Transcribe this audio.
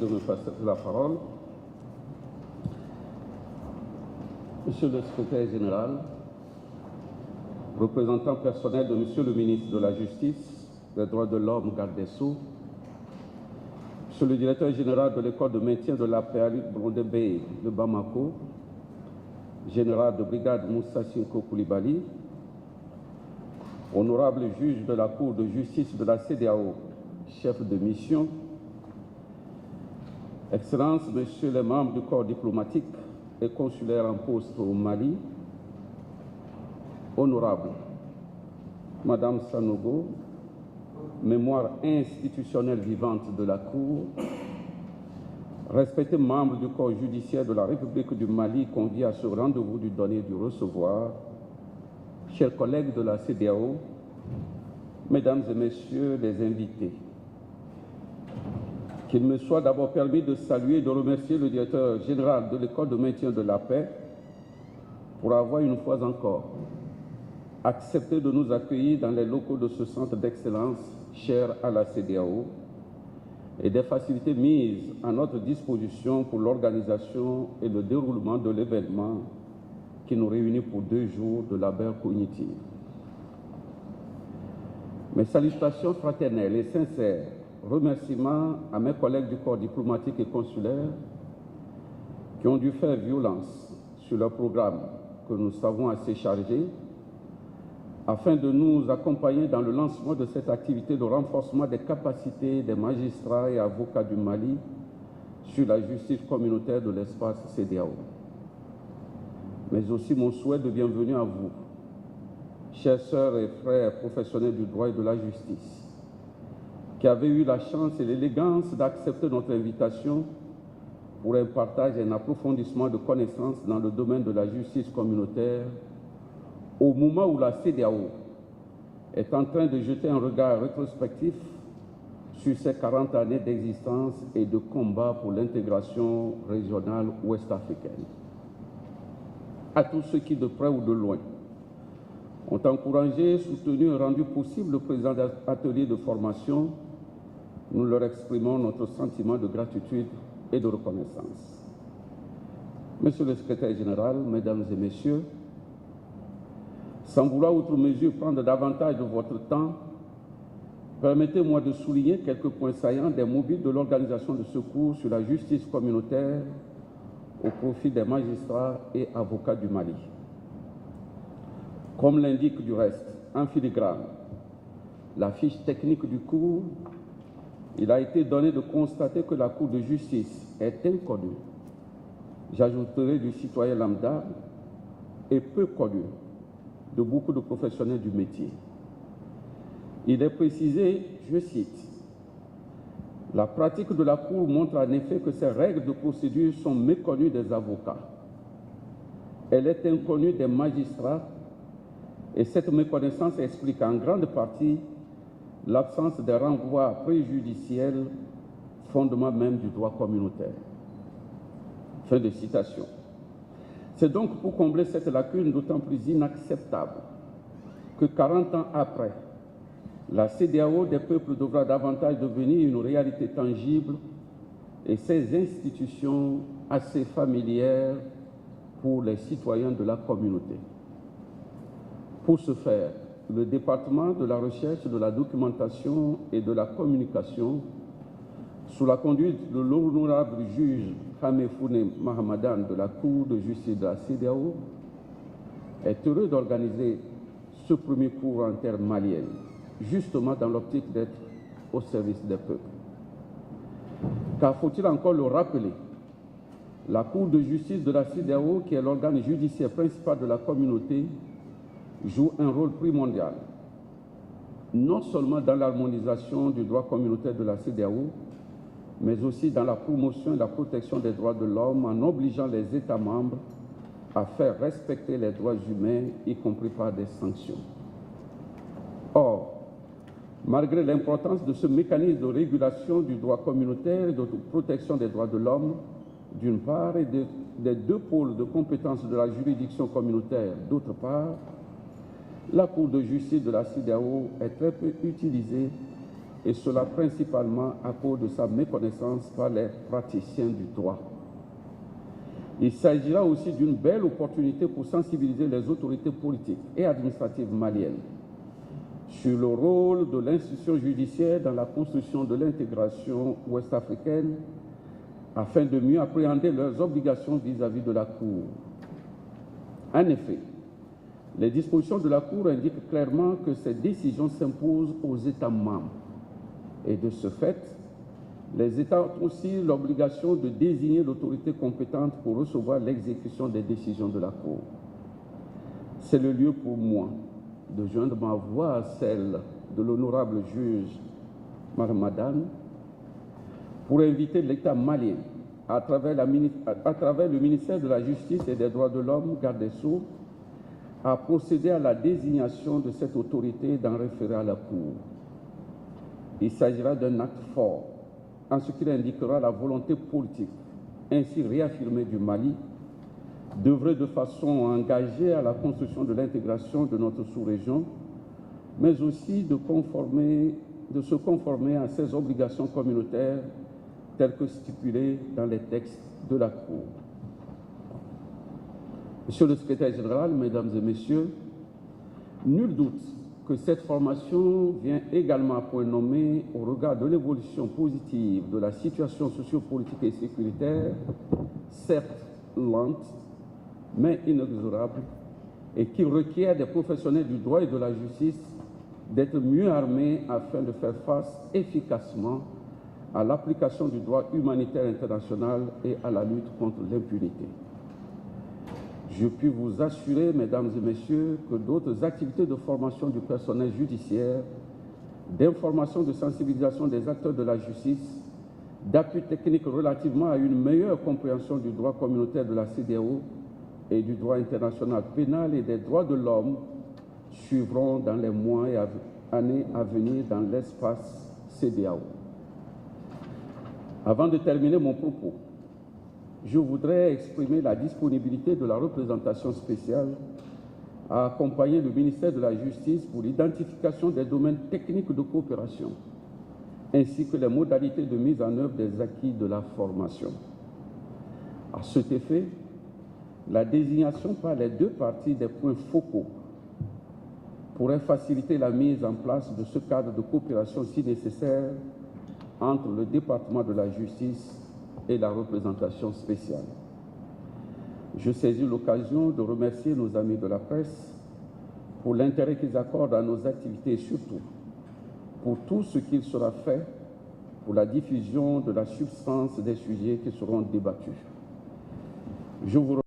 de me passer la parole. Monsieur le secrétaire général, représentant personnel de Monsieur le ministre de la Justice, des droits de l'homme, garde des Sceaux, Monsieur le directeur général de l'école de maintien de la paix à Luc Blondé de Bamako, général de brigade Moussa Sinko Koulibaly, honorable juge de la Cour de justice de la CEDEAO, chef de mission, Excellences, Messieurs les membres du corps diplomatique et consulaire en poste au Mali, honorable Madame Sanogo, mémoire institutionnelle vivante de la Cour, respectés membres du corps judiciaire de la République du Mali conviés à ce rendez-vous du donner et du recevoir, chers collègues de la CEDEAO, Mesdames et Messieurs les invités, qu'il me soit d'abord permis de saluer et de remercier le directeur général de l'école de maintien de la paix pour avoir une fois encore accepté de nous accueillir dans les locaux de ce centre d'excellence cher à la CEDEAO et des facilités mises à notre disposition pour l'organisation et le déroulement de l'événement qui nous réunit pour 2 jours de labeur cognitive. Mes salutations fraternelles et sincères remerciements à mes collègues du corps diplomatique et consulaire qui ont dû faire violence sur leur programme que nous savons assez chargé afin de nous accompagner dans le lancement de cette activité de renforcement des capacités des magistrats et avocats du Mali sur la justice communautaire de l'espace CEDEAO. Mais aussi mon souhait de bienvenue à vous, chers sœurs et frères professionnels du droit et de la justice, qui avez eu la chance et l'élégance d'accepter notre invitation pour un partage et un approfondissement de connaissances dans le domaine de la justice communautaire au moment où la CEDEAO est en train de jeter un regard rétrospectif sur ses 40 années d'existence et de combat pour l'intégration régionale ouest-africaine. À tous ceux qui, de près ou de loin, ont encouragé, soutenu et rendu possible le président d'atelier de formation, nous leur exprimons notre sentiment de gratitude et de reconnaissance. Monsieur le secrétaire général, Mesdames et Messieurs, sans vouloir outre mesure prendre davantage de votre temps, permettez-moi de souligner quelques points saillants des mobiles de l'organisation de secours sur la justice communautaire au profit des magistrats et avocats du Mali. Comme l'indique du reste en filigrane la fiche technique du cours, il a été donné de constater que la Cour de justice est inconnue, j'ajouterai du citoyen lambda, et peu connue de beaucoup de professionnels du métier. Il est précisé, je cite, « La pratique de la Cour montre en effet que ces règles de procédure sont méconnues des avocats. Elle est inconnue des magistrats et cette méconnaissance explique en grande partie l'absence des renvois préjudiciels, fondement même du droit communautaire. » Fin de citation. C'est donc pour combler cette lacune d'autant plus inacceptable que 40 ans après, la CEDEAO des peuples devra davantage devenir une réalité tangible et ses institutions assez familières pour les citoyens de la communauté. Pour ce faire, le département de la recherche, de la documentation et de la communication, sous la conduite de l'honorable juge Hamefoune Mahamadan de la Cour de justice de la CEDEAO, est heureux d'organiser ce premier cours en terre malienne, justement dans l'optique d'être au service des peuples. Car faut-il encore le rappeler, la Cour de justice de la CEDEAO, qui est l'organe judiciaire principal de la communauté, joue un rôle primordial, non seulement dans l'harmonisation du droit communautaire de la CEDEAO, mais aussi dans la promotion et la protection des droits de l'homme en obligeant les États membres à faire respecter les droits humains, y compris par des sanctions. Or, malgré l'importance de ce mécanisme de régulation du droit communautaire et de protection des droits de l'homme, d'une part, et des 2 pôles de compétences de la juridiction communautaire, d'autre part, la Cour de justice de la CEDEAO est très peu utilisée et cela principalement à cause de sa méconnaissance par les praticiens du droit. Il s'agira aussi d'une belle opportunité pour sensibiliser les autorités politiques et administratives maliennes sur le rôle de l'institution judiciaire dans la construction de l'intégration ouest-africaine afin de mieux appréhender leurs obligations vis-à-vis de la Cour. En effet, les dispositions de la Cour indiquent clairement que ces décisions s'imposent aux États membres. Et de ce fait, les États ont aussi l'obligation de désigner l'autorité compétente pour recevoir l'exécution des décisions de la Cour. C'est le lieu pour moi de joindre ma voix à celle de l'honorable juge Marmadane pour inviter l'État malien, à travers le ministère de la Justice et des Droits de l'Homme, garde des Sceaux, à procéder à la désignation de cette autorité d'en référer à la Cour. Il s'agira d'un acte fort, en ce qu'il indiquera la volonté politique, ainsi réaffirmée du Mali, d'œuvrer de façon engagée à la construction de l'intégration de notre sous-région, mais aussi de se conformer à ses obligations communautaires telles que stipulées dans les textes de la Cour. Monsieur le secrétaire général, mesdames et messieurs, nul doute que cette formation vient également à point nommé au regard de l'évolution positive de la situation sociopolitique et sécuritaire, certes lente, mais inexorable, et qui requiert des professionnels du droit et de la justice d'être mieux armés afin de faire face efficacement à l'application du droit humanitaire international et à la lutte contre l'impunité. Je puis vous assurer, mesdames et messieurs, que d'autres activités de formation du personnel judiciaire, d'information, de sensibilisation des acteurs de la justice, d'appui technique relativement à une meilleure compréhension du droit communautaire de la CEDEAO et du droit international pénal et des droits de l'homme suivront dans les mois et années à venir dans l'espace CEDEAO. Avant de terminer mon propos, je voudrais exprimer la disponibilité de la représentation spéciale à accompagner le ministère de la Justice pour l'identification des domaines techniques de coopération, ainsi que les modalités de mise en œuvre des acquis de la formation. À cet effet, la désignation par les deux parties des points focaux pourrait faciliter la mise en place de ce cadre de coopération si nécessaire entre le département de la justice et la représentation spéciale. Je saisis l'occasion de remercier nos amis de la presse pour l'intérêt qu'ils accordent à nos activités et surtout pour tout ce qu'il sera fait pour la diffusion de la substance des sujets qui seront débattus. Je vous